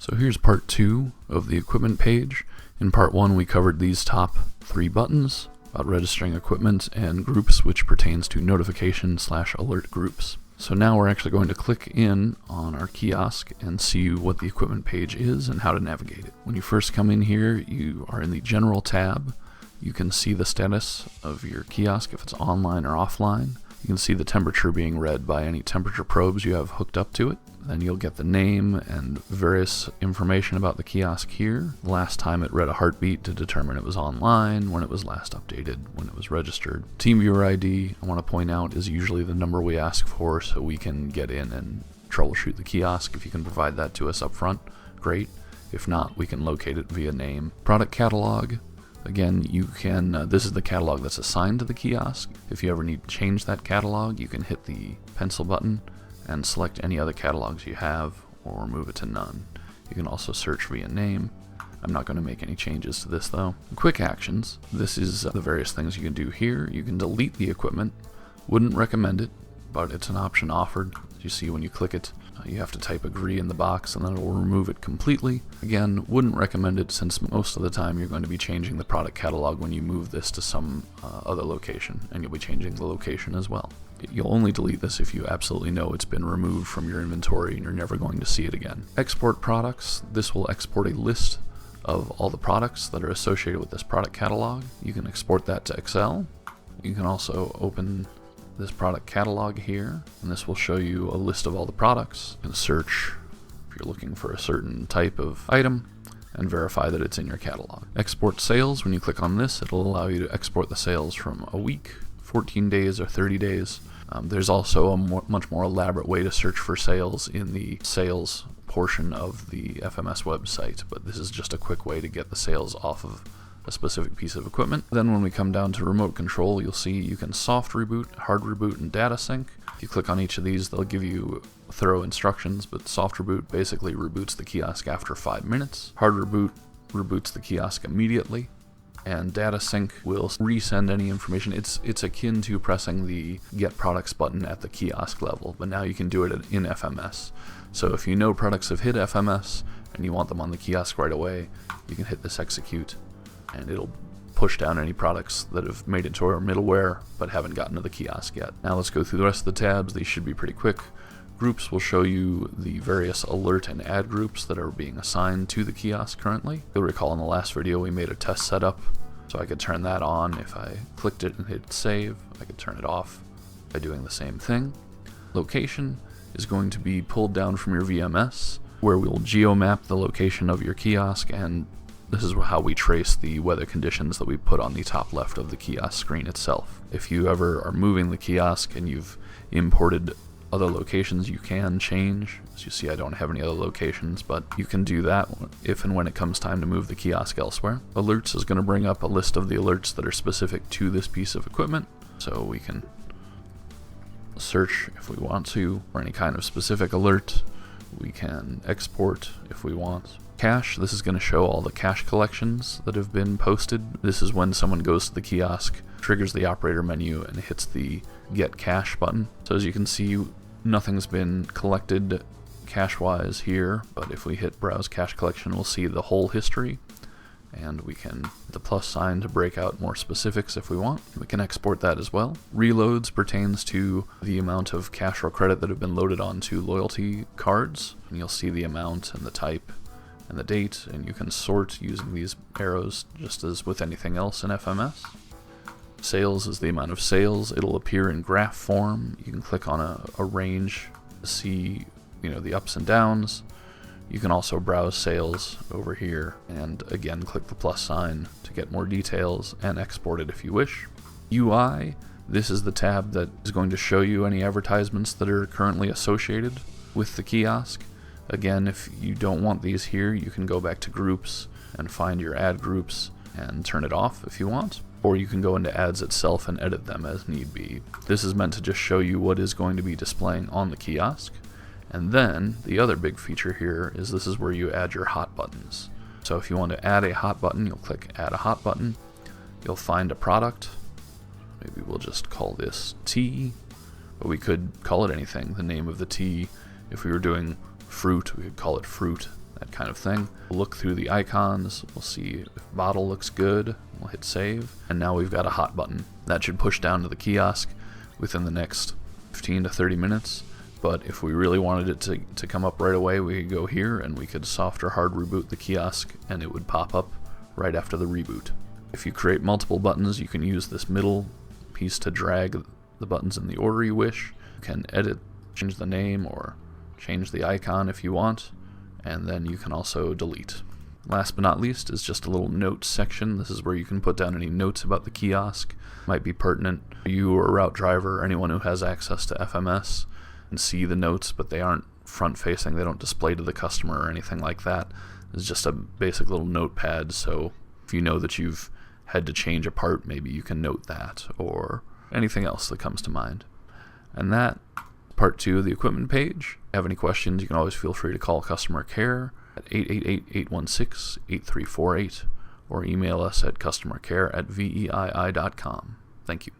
So here's part 2 of the equipment page. In part 1 we covered these top 3 buttons about registering equipment and groups, which pertains to notification/alert groups. So now we're actually going to click in on our kiosk and see what the equipment page is and how to navigate it. When you first come in here, you are in the General tab. You can see the status of your kiosk if it's online or offline. You can see the temperature being read by any temperature probes you have hooked up to it. Then you'll get the name and various information about the kiosk here. Last time it read a heartbeat to determine it was online, when it was last updated, when it was registered. TeamViewer ID, I want to point out, is usually the number we ask for so we can get in and troubleshoot the kiosk. If you can provide that to us up front, great. If not, we can locate it via name. Product catalog. Again, you can, this is the catalog that's assigned to the kiosk. If you ever need to change that catalog, you can hit the pencil button and select any other catalogs you have or move it to none. You can also search via name. I'm not going to make any changes to this though. Quick actions. This is the various things you can do here. You can delete the equipment. Wouldn't recommend it, but it's an option offered. As you see when you click it, you have to type agree in the box and then it will remove it completely. Again, wouldn't recommend it since most of the time you're going to be changing the product catalog when you move this to some other location, and you'll be changing the location as well. You'll only delete this if you absolutely know it's been removed from your inventory and you're never going to see it again. Export products. This will export a list of all the products that are associated with this product catalog. You can export that to Excel. You can also open this product catalog here, and this will show you a list of all the products. You can search if you're looking for a certain type of item and verify that it's in your catalog. Export sales. When you click on this, it'll allow you to export the sales from a week, 14 days, or 30 days. There's also a much more elaborate way to search for sales in the sales portion of the FMS website, but this is just a quick way to get the sales off of a specific piece of equipment. Then when we come down to remote control, you'll see you can soft reboot, hard reboot, and data sync. If you click on each of these, they'll give you thorough instructions, but soft reboot basically reboots the kiosk after 5 minutes. Hard reboot reboots the kiosk immediately. And data sync will resend any information. It's akin to pressing the get products button at the kiosk level, but now you can do it in FMS. So if you know products have hit FMS and you want them on the kiosk right away, you can hit this execute and it'll push down any products that have made it to our middleware but haven't gotten to the kiosk yet. Now let's go through the rest of the tabs. These should be pretty quick. Groups will show you the various alert and ad groups that are being assigned to the kiosk currently. You'll recall in the last video we made a test setup, so I could turn that on. If I clicked it and hit save, I could turn it off by doing the same thing. Location is going to be pulled down from your VMS, where we'll geomap the location of your kiosk, and this is how we trace the weather conditions that we put on the top left of the kiosk screen itself. If you ever are moving the kiosk and you've imported other locations, you can change. As you see, I don't have any other locations, but you can do that if and when it comes time to move the kiosk elsewhere. Alerts is going to bring up a list of the alerts that are specific to this piece of equipment, so we can search if we want to for any kind of specific alert. We can export if we want. Cache, this is going to show all the cache collections that have been posted. This is when someone goes to the kiosk, triggers the operator menu, and hits the get cache button. So as you can see, nothing's been collected cache-wise here, but if we hit browse cache collection, we'll see the whole history, and we can hit the plus sign to break out more specifics if we want. We can export that as well. Reloads pertains to the amount of cash or credit that have been loaded onto loyalty cards, and you'll see the amount and the type and the date, and you can sort using these arrows just as with anything else in FMS. Sales is the amount of sales. It'll appear in graph form. You can click on a range to see, the ups and downs. You can also browse sales over here, and again click the plus sign to get more details and export it if you wish. UI, this is the tab that is going to show you any advertisements that are currently associated with the kiosk. Again, if you don't want these here, you can go back to groups and find your ad groups and turn it off if you want. Or you can go into ads itself and edit them as need be. This is meant to just show you what is going to be displaying on the kiosk. And then the other big feature here is this is where you add your hot buttons. So if you want to add a hot button, you'll click add a hot button. You'll find a product. Maybe we'll just call this tea, but we could call it anything. The name of the tea, if we were doing fruit, we could call it fruit, that kind of thing. We'll look through the icons, we'll see if bottle looks good, we'll hit save, and now we've got a hot button. That should push down to the kiosk within the next 15 to 30 minutes, but if we really wanted it to come up right away, we could go here and we could soft or hard reboot the kiosk and it would pop up right after the reboot. If you create multiple buttons, you can use this middle piece to drag the buttons in the order you wish. You can edit, change the name, or change the icon if you want, and then you can also delete. Last but not least is just a little notes section. This is where you can put down any notes about the kiosk. Might be pertinent to you or a route driver or anyone who has access to FMS and see the notes, but they aren't front facing, they don't display to the customer or anything like that. It's just a basic little notepad, so if you know that you've had to change a part, maybe you can note that, or anything else that comes to mind. And that, part 2 of the equipment page. If you have any questions, you can always feel free to call customer care at 888-816-8348 or email us at customercare@veii.com. Thank you.